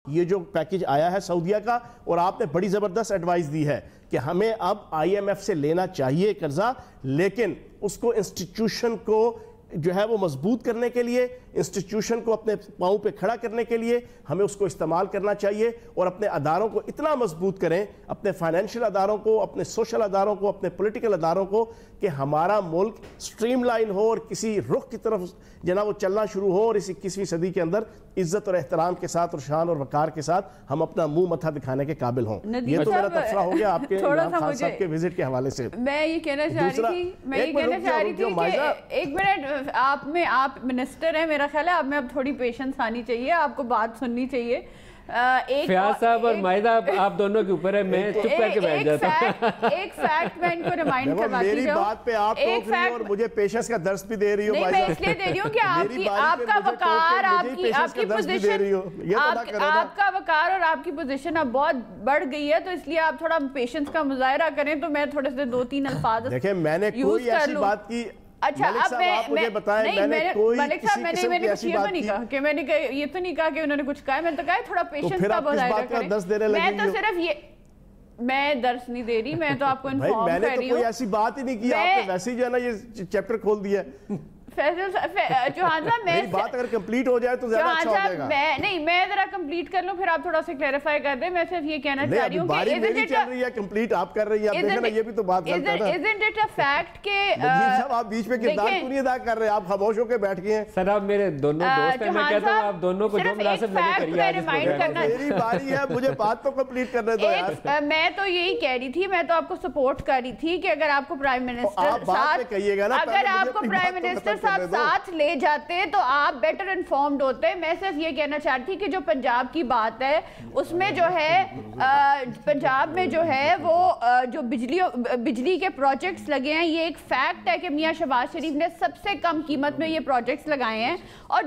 یہ جو پیکج آیا ہے سعودیہ کا، اور آپ نے بڑی زبردست ایڈوائز دی ہے کہ ہمیں اب آئی ایم ایف سے لینا چاہیے قرضہ، لیکن اس کو انسٹیٹیوشن کو جو ہے وہ مضبوط کرنے کے لیے، انسٹیٹیوشن کو اپنے پاؤں پہ کھڑا کرنے کے لیے ہمیں اس کو استعمال کرنا چاہیے، اور اپنے اداروں کو اتنا مضبوط کریں، اپنے فائنینشیل اداروں کو، اپنے سوشل اداروں کو، اپنے پولیٹیکل اداروں کو، کہ ہمارا ملک سٹریم لائن ہو اور کسی رخ کی طرف جناب وہ چلنا شروع ہو، اور اس 21ویں صدی کے اندر عزت اور احترام کے ساتھ اور شان اور وقار کے ساتھ ہم اپنا منہ متھا دکھانے کے قابل ہوں۔ یہ تو میرا تبصرہ ہو گیا آپ کے عمران خان صاحب کے وزٹ کے حوالے سے۔ میں یہ کہنا چاہ رہی تھی کہ ایک منٹ، آپ منسٹر ہیں، میرا خیال ہے آپ میں اب تھوڑی پیشنس آنی چاہیے، آپ کو بات سننی چاہیے۔ فیاض صاحب اور مائدہ آپ دونوں کے اوپر ہے، میں چپ کر کے بیٹھ جاتا ہوں۔ ایک فیکٹ میں ان کو ریمائنڈ کرواتی ہوں، میری بات پہ آپ ٹوک رہی ہو اور مجھے پیشنس کا درس بھی دے رہی ہو۔ نہیں، میں اس لیے دے رہی ہوں کہ آپ کا وقار، آپ کی پوزیشن، آپ کا وقار اور آپ کی پوزیشن اب بہت بڑھ گئی ہے، تو اس لیے آپ تھوڑا پیشنس کا مظاہرہ کریں، تو میں تھوڑے سے 2-3 الفاظ دیکھیں، میں نے کوئی ایسی بات کی، اچھا ملک صاحب آپ مجھے بتائیں، میں نے کوئی کسی قسم کی ایسی بات کی؟ کہ میں نے یہ تو نہیں کہا کہ انہوں نے کچھ کہا، میں نے تو کہا تھوڑا پیشنس کا مظاہرہ کریں۔ میں تو صرف یہ، میں درس نہیں دے رہی، میں تو آپ کو انفارم کر رہی ہوں۔ میں نے تو کوئی ایسی بات ہی نہیں کی، آپ نے ویسے ہی جو ہے نا یہ چیپٹر کھول دیا ہے۔ چوہان صاحب، میری بات اگر کمپلیٹ ہو جائے تو زیادہ اچھا ہو جائے گا۔ نہیں، میں ذرا کمپلیٹ کر لوں، پھر آپ تھوڑا سے کلیریفائی کر دیں۔ میں صرف یہ کہنا چاہ رہی ہوں کہ باری میری چل رہی ہے، کمپلیٹ آپ کر رہی ہیں، آپ دیکھیں نا یہ بھی تو بات غلط ہے نا۔ isn't it a fact کہ نجیب صاحب آپ بیچ میں کردار کیوں نہیں ادا کر رہے، آپ خاموش ہو کے بیٹھ گئے ہیں؟ سر آپ میرے دونوں دوست ہیں، میں کہتا ہوں آپ دونوں کو جو مناسب لگے کریے آج اس پروگرام میں۔ میری باری ہے، مجھے بات تو کمپلیٹ کرنے دو یار۔ میں تو یہی کہہ رہی تھی، میں تو آپ کو سپورٹ کر رہی تھی کہ اگر آپ کو پرائم منسٹر ساتھ، اگر آپ کو پرائم منسٹر ساتھ لے جاتے تو آپ بیٹر انفارمڈ ہوتے۔ میں صرف یہ کہنا چاہتی تھی کہ جو پنجاب کی بات ہے اس میں جو ہے، پنجاب میں جو ہے وہ جو بجلی کے پروجیکٹس لگے ہیں، یہ ایک فیکٹ ہے کہ میاں شہباز شریف نے سب سے کم قیمت میں یہ پروجیکٹس لگائے ہیں، اور